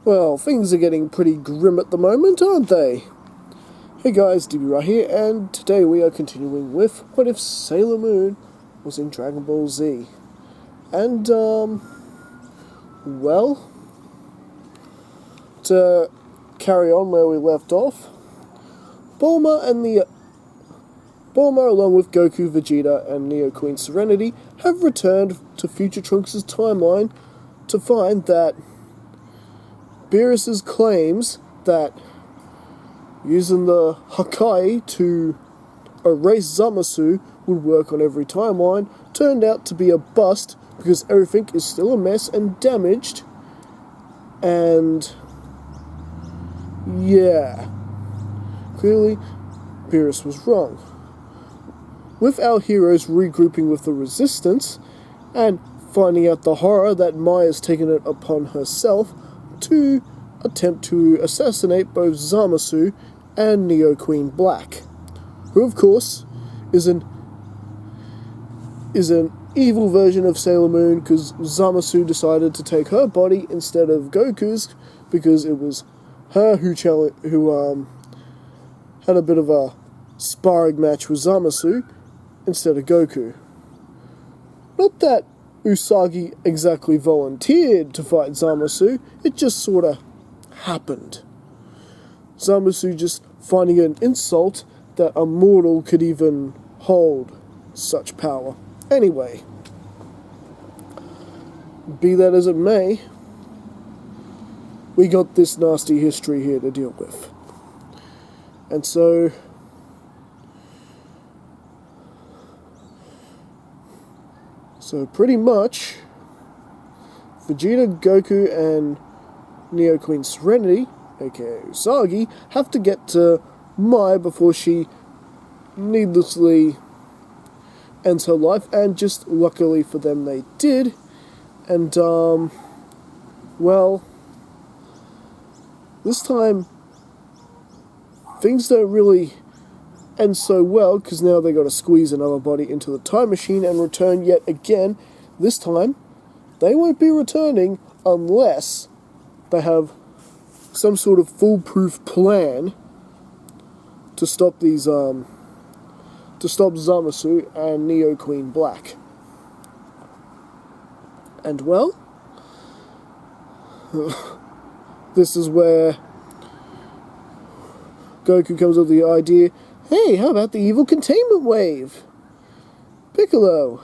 Well, things are getting pretty grim at the moment, aren't they? Hey guys, DB right here, and today we are continuing with What If Sailor Moon was in Dragon Ball Z. And, well, to carry on where we left off, Bulma along with Goku, Vegeta, and Neo Queen Serenity have returned to Future Trunks' timeline to find that Beerus' claims that using the Hakai to erase Zamasu would work on every timeline turned out to be a bust because everything is still a mess and damaged. And yeah, clearly Beerus was wrong. With our heroes regrouping with the Resistance and finding out the horror that Maya's taken it upon herself to attempt to assassinate both Zamasu and Neo Queen Black, who of course is an evil version of Sailor Moon because Zamasu decided to take her body instead of Goku's because it was her who had a bit of a sparring match with Zamasu instead of Goku. Not that Usagi exactly volunteered to fight Zamasu, it just sorta happened. Zamasu just finding it an insult that a mortal could even hold such power. Anyway, be that as it may, we got this nasty history here to deal with. And so pretty much, Vegeta, Goku, and Neo Queen Serenity, aka Usagi, have to get to Mai before she needlessly ends her life, and just luckily for them they did. And, well, this time, things don't really end so well, because now they got to squeeze another body into the time machine and return yet again. This time, they won't be returning unless they have some sort of foolproof plan to stop these, to stop Zamasu and Neo Queen Black. And well, this is where Goku comes up with the idea, hey, how about the evil containment wave? Piccolo.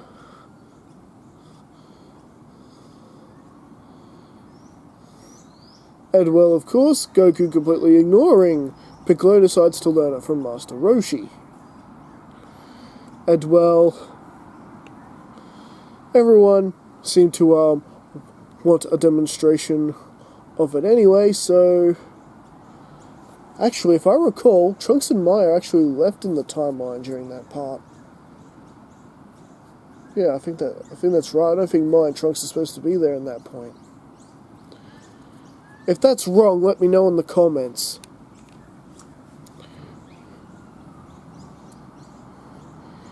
And well, of course, Goku completely ignoring Piccolo decides to learn it from Master Roshi. And well, everyone seemed to want a demonstration of it anyway, so actually, if I recall, Trunks and Maya actually left in the timeline during that part. Yeah, I think that's right. I don't think Maya and Trunks are supposed to be there in that point. If that's wrong, let me know in the comments.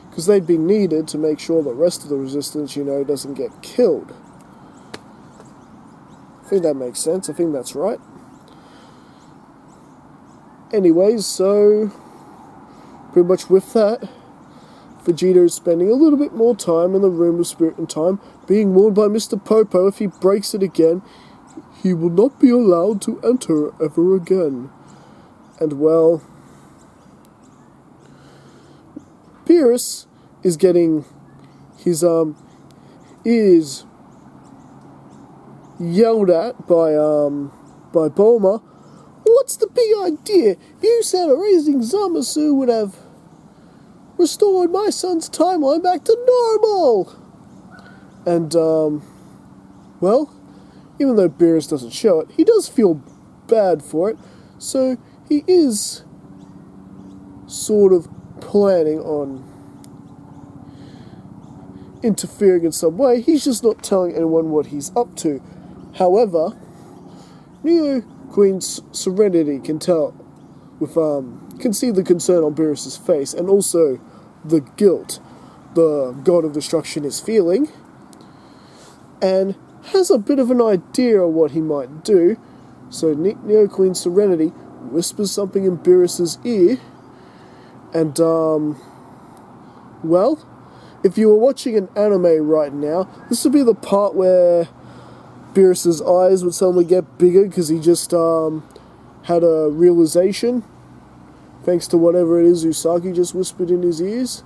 Because they'd be needed to make sure the rest of the Resistance, doesn't get killed. I think that makes sense. I think that's right. Anyways, so pretty much with that, Vegeta is spending a little bit more time in the Room of Spirit and Time, being warned by Mr. Popo if he breaks it again, he will not be allowed to enter ever again. And well, Beerus is getting his ears yelled at by Bulma. What's the big idea? You said erasing Zamasu would have restored my son's timeline back to normal. And well, even though Beerus doesn't show it, he does feel bad for it, so he is sort of planning on interfering in some way. He's just not telling anyone what he's up to. However, Neo Queen Serenity can tell can see the concern on Beerus' face, and also the guilt the God of Destruction is feeling, and has a bit of an idea of what he might do, So Neo Queen Serenity whispers something in Beerus's ear, and well, if you were watching an anime right now, this would be the part where Beerus's eyes would suddenly get bigger because he just had a realization, thanks to whatever it is Usagi just whispered in his ears.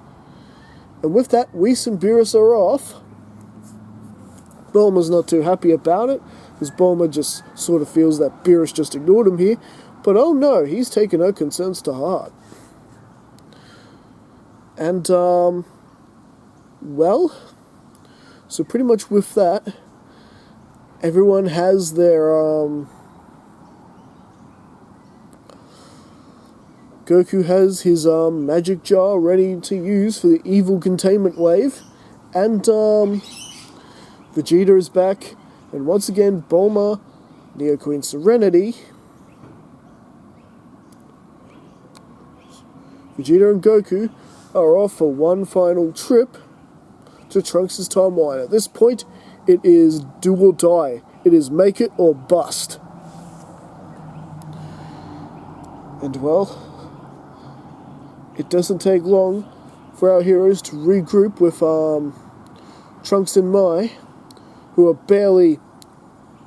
And with that, Whis and Beerus are off. Bulma's not too happy about it, because Bulma just sort of feels that Beerus just ignored him here. But oh no, he's taken her concerns to heart. And, well, so pretty much with that, everyone has their, Goku has his, magic jar ready to use for the evil containment wave, and, Vegeta is back, and once again, Bulma, Neo Queen Serenity, Vegeta and Goku are off for one final trip to Trunks' timeline. At this point, it is do or die. It is make it or bust. And well, it doesn't take long for our heroes to regroup with Trunks and Mai, who are barely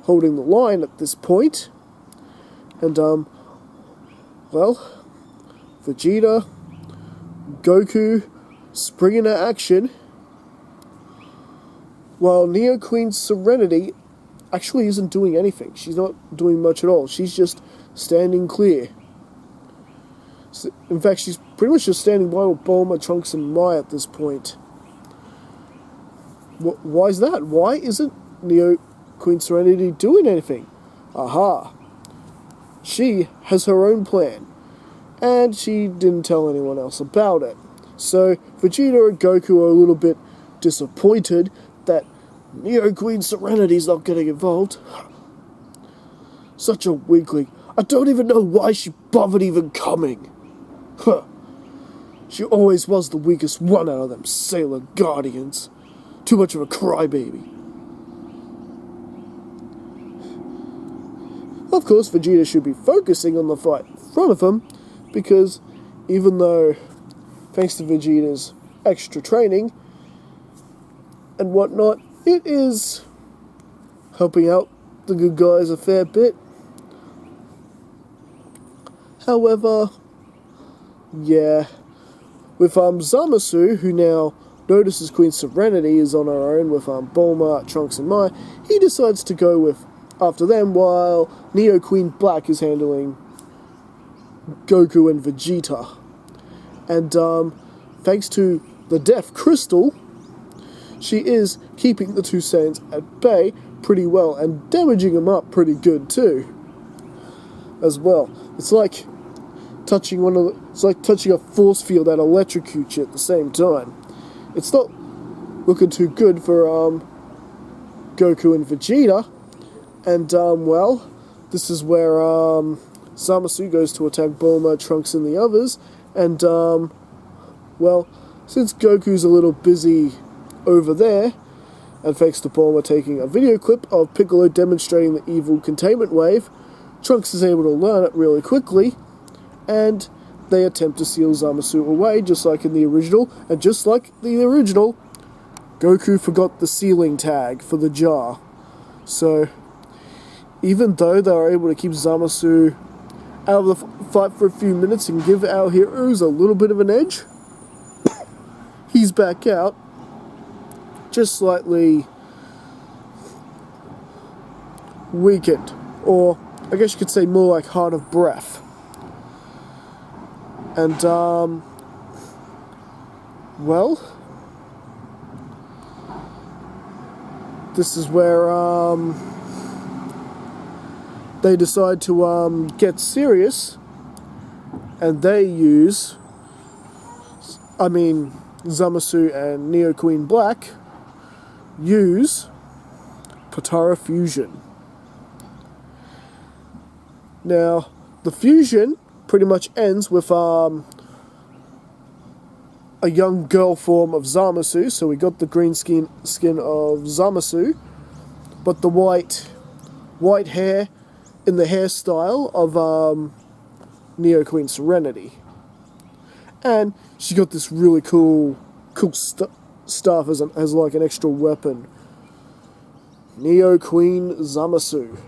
holding the line at this point. And well, Vegeta, Goku spring into action, while Neo Queen Serenity actually isn't doing anything. She's not doing much at all. She's just standing clear. In fact, she's pretty much just standing by with Bulma, Trunks, and Mai at this point. Why is that? Why isn't Neo Queen Serenity doing anything? Aha! She has her own plan, and she didn't tell anyone else about it. So Vegeta and Goku are a little bit disappointed that Neo Queen Serenity's not getting involved. Such a weakling. I don't even know why she bothered even coming. Huh. She always was the weakest one out of them Sailor Guardians. Too much of a crybaby. Of course, Vegeta should be focusing on the fight in front of him, because even though, thanks to Vegeta's extra training and whatnot, it is helping out the good guys a fair bit. However, yeah, with Zamasu, who now notices Queen Serenity is on her own with Bulma, Trunks, and Mai, he decides to go with after them, while Neo Queen Black is handling Goku and Vegeta. And thanks to the Death Crystal, she is keeping the two Saiyans at bay pretty well, and damaging them up pretty good too, as well. It's like touching a force field that electrocutes you at the same time. It's not looking too good for Goku and Vegeta, and well, this is where Zamasu goes to attack Bulma, Trunks, and the others, and well, since Goku's a little busy over there, and thanks to Bulma taking a video clip of Piccolo demonstrating the evil containment wave, Trunks is able to learn it really quickly, and they attempt to seal Zamasu away, just like in the original, and just like the original, Goku forgot the sealing tag for the jar. So, even though they are able to keep Zamasu out of the fight for a few minutes and give our heroes a little bit of an edge, he's back out, just slightly weakened, or I guess you could say more like hard of breath. And, well, this is where, they decide to, get serious, and they use, Zamasu and Neo Queen Black use Potara Fusion. Now, the fusion pretty much ends with a young girl form of Zamasu, so we got the green skin of Zamasu, but the white hair in the hairstyle of Neo Queen Serenity. And she got this really cool stuff as like an extra weapon. Neo Queen Zamasu.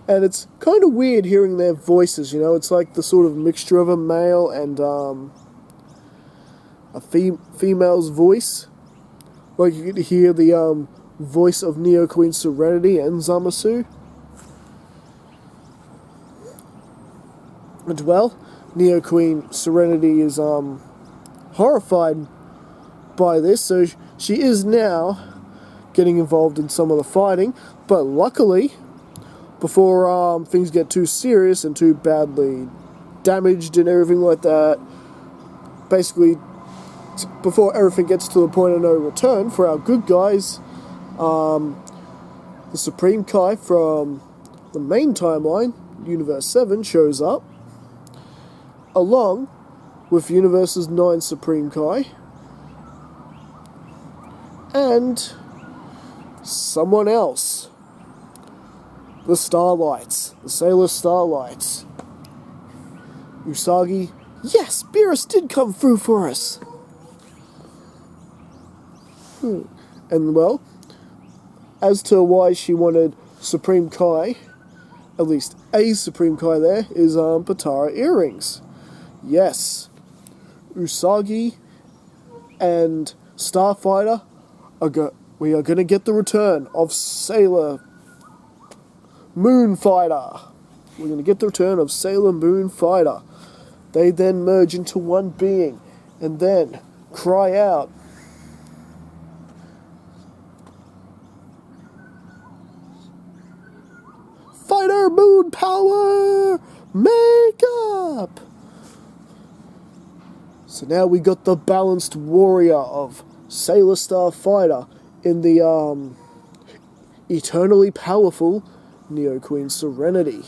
And it's kind of weird hearing their voices, you know, it's like the sort of mixture of a male and a female's voice. Like you get to hear the voice of Neo Queen Serenity and Zamasu. And well, Neo Queen Serenity is horrified by this, so she is now getting involved in some of the fighting, but luckily, before things get too serious and too badly damaged and everything like that, basically, before everything gets to the point of no return for our good guys, the Supreme Kai from the main timeline, Universe 7, shows up, along with Universe's 9 Supreme Kai, and someone else. The Starlights. The Sailor Starlights. Usagi. Yes, Beerus did come through for us. And well, as to why she wanted Supreme Kai, at least a Supreme Kai there, is Patara earrings. Yes. Usagi and Starfighter we are going to get the return of Sailor Moon Fighter. We're going to get the return of Sailor Moon Fighter. They then merge into one being and then cry out, Fighter Moon Power! Makeup! So now we got the balanced warrior of Sailor Star Fighter in the eternally powerful Neo Queen Serenity.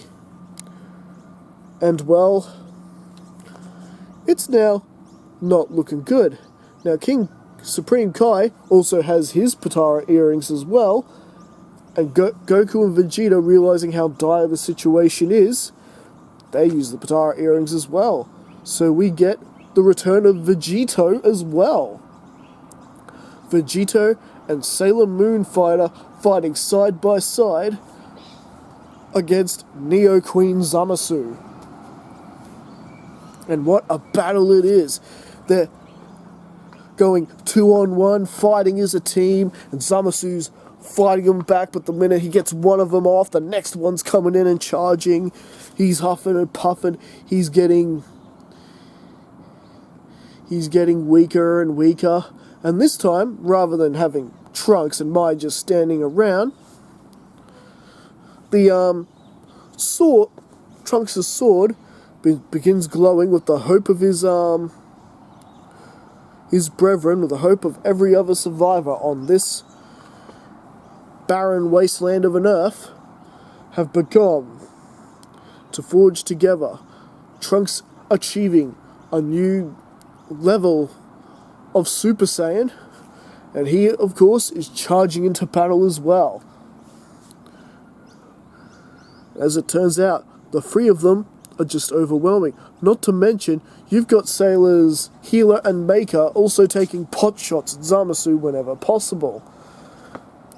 And well, it's now not looking good. Now King Supreme Kai also has his Patara earrings as well, and Goku and Vegeta, realizing how dire the situation is, they use the Patara earrings as well. So we get the return of Vegito as well. Vegito and Sailor Moon Fighter fighting side by side against Neo Queen Zamasu. And what a battle it is. They're going 2-on-1, fighting as a team, and Zamasu's fighting him back, but the minute he gets one of them off, the next one's coming in and charging. He's huffing and puffing. He's getting weaker and weaker. And this time, rather than having Trunks and Mai just standing around, the Trunks' sword begins glowing with the hope of his brethren, with the hope of every other survivor on this barren wasteland of an earth, have begun to forge together. Trunks achieving a new level of Super Saiyan, and he, of course, is charging into battle as well. As it turns out, the three of them are just overwhelming. Not to mention, you've got Sailors Healer and Maker also taking pot shots at Zamasu whenever possible.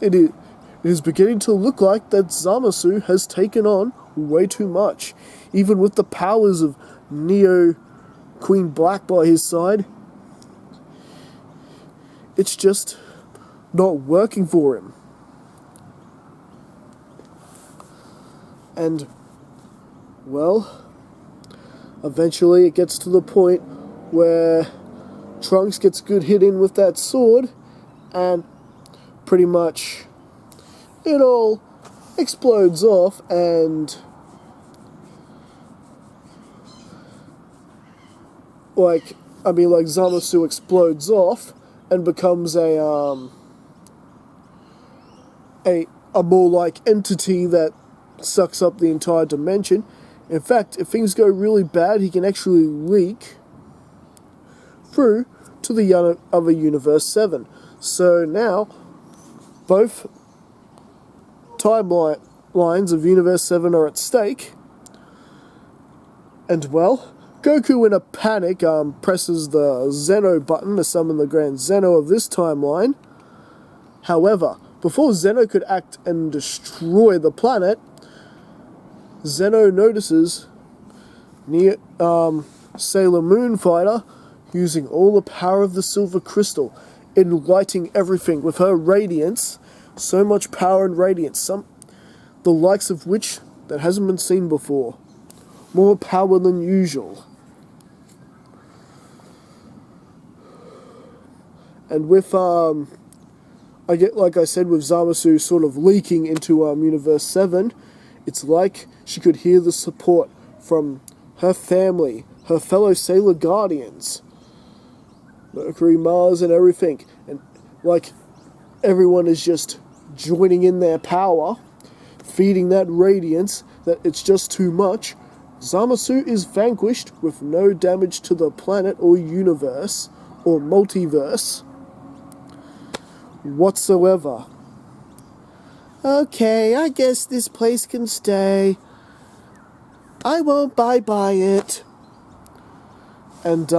It is beginning to look like that Zamasu has taken on way too much. Even with the powers of Neo Queen Black by his side, it's just not working for him. And, well, eventually it gets to the point where Trunks gets a good hit in with that sword, and pretty much it all explodes off, and Zamasu explodes off and becomes a more like entity that sucks up the entire dimension. In fact, if things go really bad, he can actually leak through to the other Universe 7. So now, both timelines of Universe 7 are at stake. And well, Goku in a panic presses the Zeno button to summon the Grand Zeno of this timeline. However, before Zeno could act and destroy the planet, Zeno notices Sailor Moon Fighter using all the power of the Silver Crystal, enlightening everything with her radiance. So much power and radiance, the likes of which that hasn't been seen before. More power than usual. And with like I said, with Zamasu sort of leaking into Universe 7, it's like she could hear the support from her family, her fellow Sailor Guardians, Mercury, Mars, and everything. And like everyone is just joining in their power, feeding that radiance, that it's just too much. Zamasu is vanquished with no damage to the planet or universe or multiverse whatsoever. Okay, I guess this place can stay. I won't buy it. And,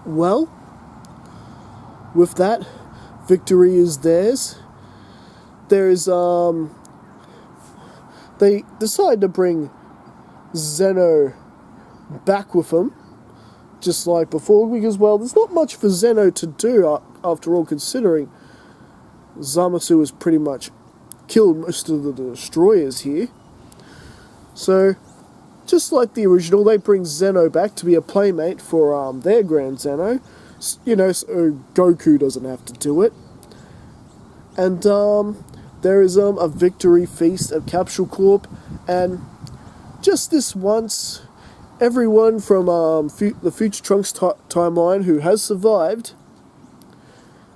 well, with that, victory is theirs. There's, they decide to bring Zeno back with them, just like before, because, well, there's not much for Zeno to do, after all, considering Zamasu has pretty much killed most of the destroyers here. So, just like the original, they bring Zeno back to be a playmate for their Grand Zeno, you know, so Goku doesn't have to do it. And there is a victory feast at Capsule Corp, and just this once, everyone from the Future Trunks timeline who has survived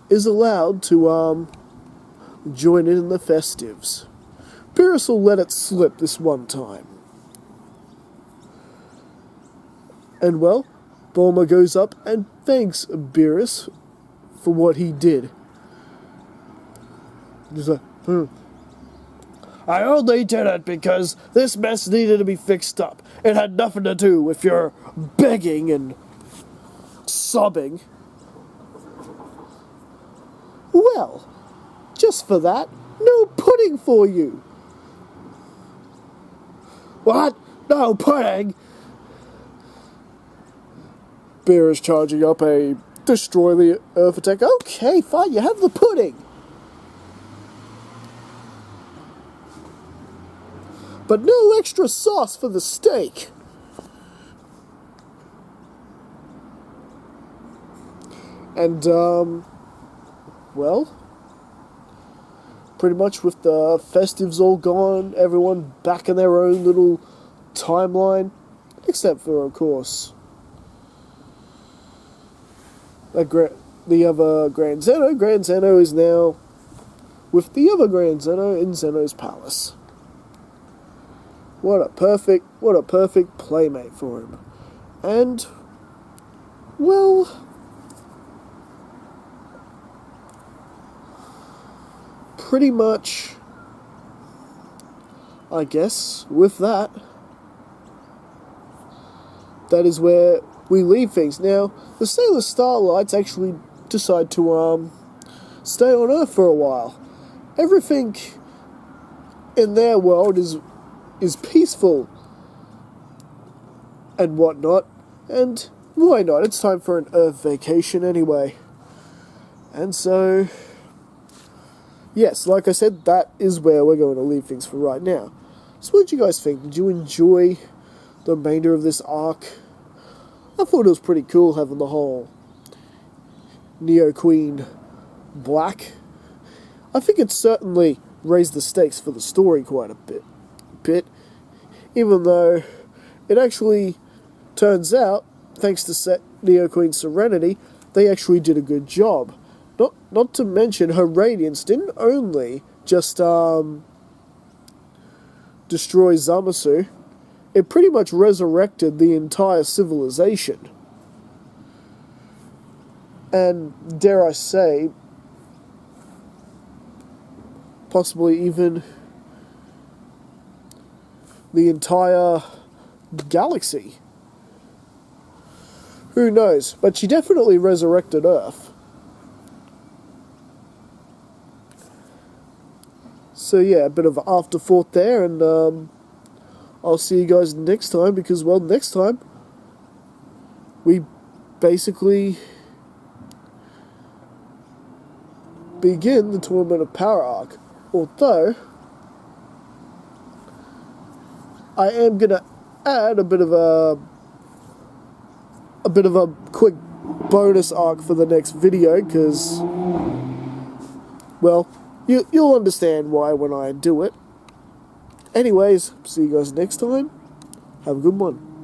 is allowed to join in the festives. Beerus will let it slip this one time. And well, Bulma goes up and thanks Beerus for what he did. He's like, I only did it because this mess needed to be fixed up. It had nothing to do with your begging and sobbing. Well, just for that, no pudding for you. What? No pudding? Beerus charging up a destroy the Earth attack. Okay, fine, you have the pudding. But no extra sauce for the steak. And, well, pretty much with the festives all gone, everyone back in their own little timeline, except for, of course, the other Grand Zeno. Grand Zeno is now with the other Grand Zeno in Zeno's palace. What a perfect playmate for him. And, well, pretty much, I guess, with that, that is where we leave things. Now, the Sailor Starlights actually decide to, stay on Earth for a while. Everything in their world is peaceful and whatnot, and why not? It's time for an Earth vacation anyway. And so, yes, like I said, that is where we're going to leave things for right now. So what did you guys think? Did you enjoy the remainder of this arc? I thought it was pretty cool having the whole Neo Queen black. I think it certainly raised the stakes for the story quite a bit, even though it actually turns out, thanks to Neo Queen Serenity, they actually did a good job. Not to mention, her radiance didn't only just destroy Zamasu, it pretty much resurrected the entire civilization. And, dare I say, possibly even the entire galaxy. Who knows? But she definitely resurrected Earth. So yeah, a bit of afterthought there, and I'll see you guys next time, because, well, next time we basically begin the Tournament of Power arc. Although I am gonna add a bit of a quick bonus arc for the next video, because, well, you'll understand why when I do it. Anyways, see you guys next time. Have a good one.